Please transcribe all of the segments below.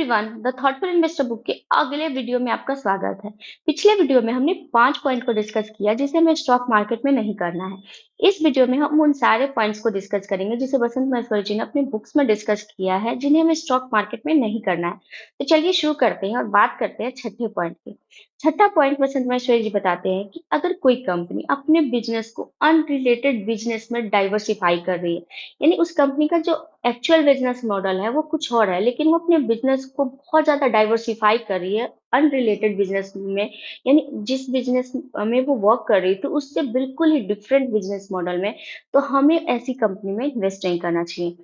Everyone, the thoughtful investor book के अगले video में आपका स्वागत है। पिछले वीडियो में हमने 5 पॉइंट को डिस्कस किया जिसे हमें स्टॉक मार्केट में नहीं करना है। इस वीडियो में हम उन सारे पॉइंट्स को डिस्कस करेंगे जिसे बसंत महेश्वरी जी ने अपने बुक्स में डिस्कस किया है, जिन्हें हमें स्टॉक मार्केट में नहीं करना है। तो चलिए शुरू करते हैं और बात करते हैं छठे पॉइंट की। छठा पॉइंट बसंत महेश्वरी जी बताते हैं कि अगर कोई कंपनी अपने बिजनेस को अनरिलेटेड बिजनेस में डाइवर्सिफाई कर रही है, यानी उस कंपनी का जो एक्चुअल बिजनेस मॉडल है वो कुछ और है, लेकिन वो अपने बिजनेस को बहुत ज्यादा डाइवर्सिफाई कर रही है अनरिलेटेड बिजनेस में, यानी जिस बिजनेस में वो वर्क कर रही थी उससे बिल्कुल ही डिफरेंट बिजनेस मॉडल में, तो हमें ऐसी कंपनी में इन्वेस्ट नहीं करना चाहिए।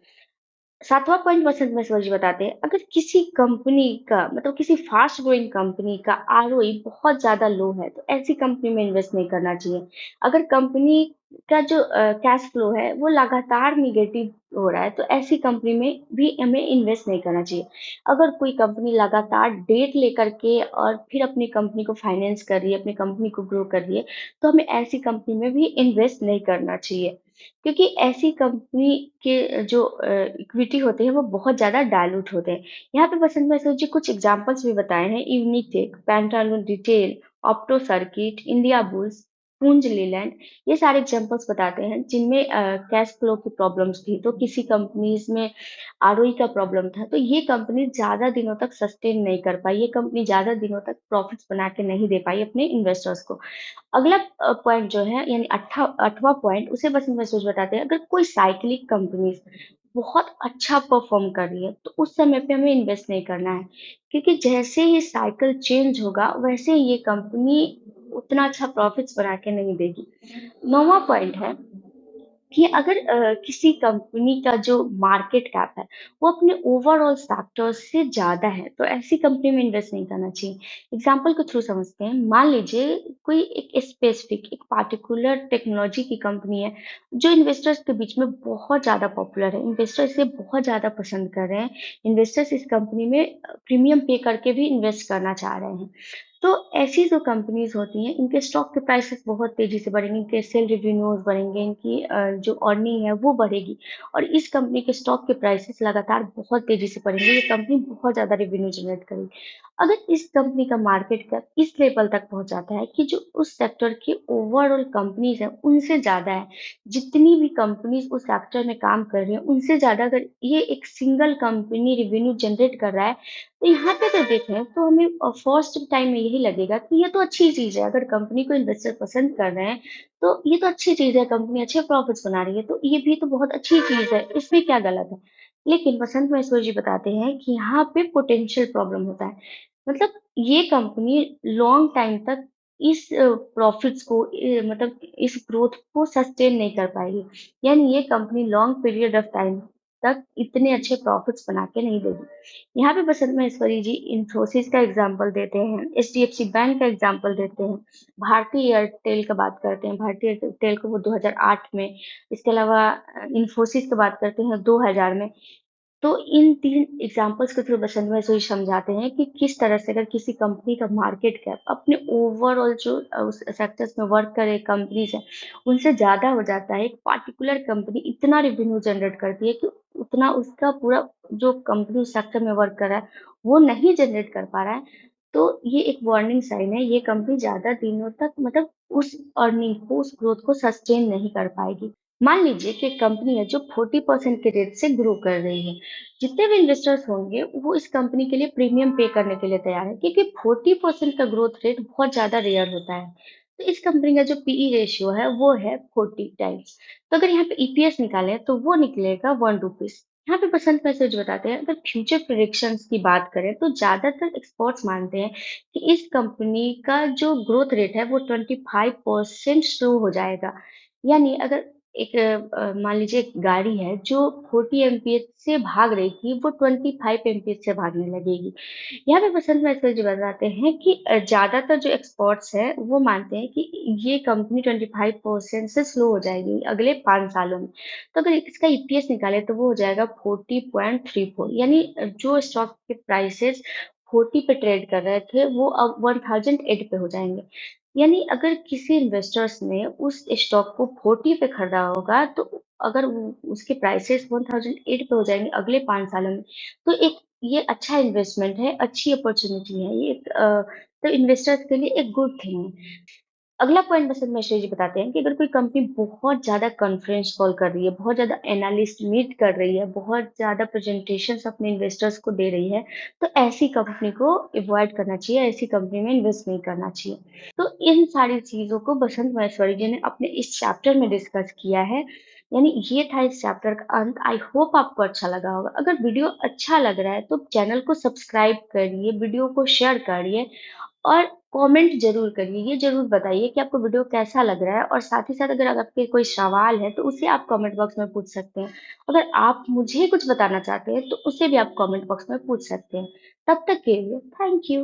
सातवां पॉइंट वसंत महेश्वरी जी बताते हैं, अगर किसी कंपनी का मतलब किसी फास्ट ग्रोइंग कंपनी का आरओई बहुत ज्यादा लो है तो ऐसी कंपनी में इन्वेस्ट नहीं करना चाहिए। अगर कंपनी का जो कैश फ्लो है वो लगातार निगेटिव हो रहा है तो ऐसी कंपनी में भी हमें इन्वेस्ट नहीं करना चाहिए। अगर कोई कंपनी लगातार डेट लेकर के और फिर अपनी कंपनी को फाइनेंस कर रही है, अपनी कंपनी को ग्रो कर रही है, तो हमें ऐसी कंपनी में भी इन्वेस्ट नहीं करना चाहिए, क्योंकि ऐसी कंपनी के जो इक्विटी होते हैं वो बहुत ज़्यादा डायलूट होते हैं। यहाँ पे बसंत महसूस जी कुछ एग्जांपल्स भी बताए हैं, Unitech, Pantaloon retail, Opto Circuit, Indiabulls, Punj Leyland, ये सारे एग्जांपल्स बताते हैं जिनमें कैश फ्लो की प्रॉब्लम्स थी, तो किसी कंपनीज में आरओई का प्रॉब्लम था, तो ये कंपनी ज़्यादा दिनों तक सस्टेन नहीं कर पाई, ये कंपनी ज़्यादा दिनों तक प्रॉफिट्स बना के नहीं दे पाई अपने इन्वेस्टर्स को। अगला पॉइंट जो है यानी आठवां पॉइंट उसे बसंत महसूस बताते हैं, अगर कोई साइक्लिक कंपनी बहुत अच्छा परफॉर्म कर रही है तो उस समय पे हमें इन्वेस्ट नहीं करना है, क्योंकि जैसे ही साइकिल चेंज होगा वैसे ही ये कंपनी उतना अच्छा प्रॉफिट्स बना के नहीं देगी। नौवां पॉइंट है कि अगर किसी कंपनी का जो मार्केट कैप है वो अपने ओवरऑल फैक्टर्स से ज्यादा है तो ऐसी कंपनी में इन्वेस्ट नहीं करना चाहिए। एग्जांपल के थ्रू समझते हैं, मान लीजिए कोई एक स्पेसिफिक एक पार्टिकुलर टेक्नोलॉजी की कंपनी है जो इन्वेस्टर्स के बीच में बहुत ज्यादा पॉपुलर है, इन्वेस्टर इसे बहुत ज्यादा पसंद कर रहे हैं, इन्वेस्टर्स इस कंपनी में प्रीमियम पे करके भी इन्वेस्ट करना चाह रहे हैं। तो ऐसी जो कंपनीज होती हैं इनके स्टॉक के प्राइसेस बहुत तेजी से बढ़ेंगे, इनके सेल रिवेन्यूज बढ़ेंगे, इनकी जो अर्निंग है वो बढ़ेगी और इस कंपनी के स्टॉक के प्राइसेस लगातार बहुत तेजी से बढ़ेंगे, ये कंपनी बहुत ज्यादा रेवेन्यू जनरेट करेगी। अगर इस कंपनी का मार्केट कैप इस लेवल तक पहुंच जाता है कि जो उस सेक्टर की ओवरऑल कंपनीज है उनसे ज्यादा है, जितनी भी कंपनीज उस सेक्टर में काम कर रही हैं उनसे ज्यादा अगर ये एक सिंगल कंपनी रेवेन्यू जनरेट कर रहा है, तो यहाँ पे अगर देखें तो हमें फर्स्ट टाइम में यही लगेगा कि ये तो अच्छी चीज है, अगर कंपनी को इन्वेस्टर पसंद कर रहे हैं तो ये तो अच्छी चीज है, कंपनी अच्छे प्रॉफिट्स बना रही है तो ये भी तो बहुत अच्छी चीज है, इसमें क्या गलत है। लेकिन बसंत महेश्वर जी बताते हैं कि यहाँ पे पोटेंशियल प्रॉब्लम होता है, मतलब ये कंपनी लॉन्ग टाइम तक इस प्रॉफिट्स को मतलब इस ग्रोथ को सस्टेन नहीं कर पाएगी, यानी ये company long period of time तक इतने अच्छे प्रॉफिट्स बना के नहीं देगी। यहाँ पे बसंत महेश्वरी जी इंफोसिस का एग्जाम्पल देते हैं, एचडीएफसी बैंक का एग्जाम्पल देते हैं, भारतीय एयरटेल का बात करते हैं, भारतीय एयरटेल को वो 2008 में, इसके अलावा इंफोसिस की बात करते हैं 2000 में। तो इन तीन एग्जाम्पल्स के थ्रू बसंत महसूरी समझाते हैं कि किस तरह से अगर किसी कंपनी का मार्केट कैप अपने ओवरऑल जो उस सेक्टर्स में वर्क करे कंपनीज है उनसे ज्यादा हो जाता है, एक पार्टिकुलर कंपनी इतना रेवेन्यू जनरेट करती है कि उतना उसका पूरा जो कंपनी उस सेक्टर में वर्क कर रहा है वो नहीं जनरेट कर पा रहा है, तो ये एक वार्निंग साइन है, ये कंपनी ज्यादा दिनों तक मतलब उस अर्निंग को उस ग्रोथ को सस्टेन नहीं कर पाएगी। मान लीजिए कि एक कंपनी है जो 40% के रेट से ग्रो कर रही है, जितने भी इन्वेस्टर्स होंगे वो इस कंपनी के लिए प्रीमियम पे करने के लिए तैयार है, क्योंकि 40% का ग्रोथ रेट बहुत ज्यादा रेयर होता है। तो इस कंपनी का जो पीई रेशियो है वो है 40 टाइम्स। तो अगर यहाँ पे ईपीएस निकालें तो वो निकलेगा 1 रुपीज। यहाँ पे बसंत मैसेज बताते हैं, अगर फ्यूचर प्रेडिक्शंस की बात करें तो ज्यादातर एक्सपर्ट्स मानते हैं कि इस कंपनी का जो ग्रोथ रेट है वो 25% स्लो हो जाएगा, यानी अगर एक मान लीजिए एक गाड़ी है जो 40 एमपीएच से भाग रही थी वो 25 एमपीएच से भागने लगेगी। यहाँ पे बसंत महसूल जी बताते हैं कि ज्यादातर जो एक्सपर्ट्स हैं वो मानते हैं कि ये कंपनी 25% से स्लो हो जाएगी अगले 5 सालों में। तो अगर इसका ईपीएस निकाले तो वो हो जाएगा 40.34, यानी जो स्टॉक के प्राइसेस 40 पे ट्रेड कर रहे थे वो अब 1008 पे हो जाएंगे। यानी अगर किसी इन्वेस्टर्स ने उस स्टॉक को 40 पे खरीदा होगा तो अगर उसके प्राइसेस 1008 पे हो जाएंगे अगले 5 सालों में, तो एक ये अच्छा इन्वेस्टमेंट है, अच्छी अपॉर्च्युनिटी है, ये तो इन्वेस्टर्स के लिए एक गुड थिंग है। अगला पॉइंट बस हमेशा ये बताते हैं कि अगर कोई कंपनी बहुत ज़्यादा कॉन्फ्रेंस कॉल कर रही है, बहुत ज़्यादा एनालिस्ट मीट कर रही है, बहुत ज़्यादा प्रेजेंटेशंस अपने इन्वेस्टर्स को दे रही है, तो ऐसी कंपनी को अवॉइड करना चाहिए, ऐसी कंपनी में इन्वेस्ट नहीं करना चाहिए। तो इन सारी चीज़ों को बसंत महेश्वरी जी ने अपने इस चैप्टर में डिस्कस किया है। यानी ये था इस चैप्टर का अंत। आई होप आपको अच्छा लगा होगा। अगर वीडियो अच्छा लग रहा है तो चैनल को सब्सक्राइब करिए, वीडियो को शेयर करिए और कमेंट ज़रूर करिए। ये ज़रूर बताइए कि आपको वीडियो कैसा लग रहा है और साथ ही साथ अगर आपके कोई सवाल है तो उसे आप कमेंट बॉक्स में पूछ सकते हैं। अगर आप मुझे कुछ बताना चाहते हैं तो उसे भी आप कमेंट बॉक्स में पूछ सकते हैं। तब तक के लिए थैंक यू।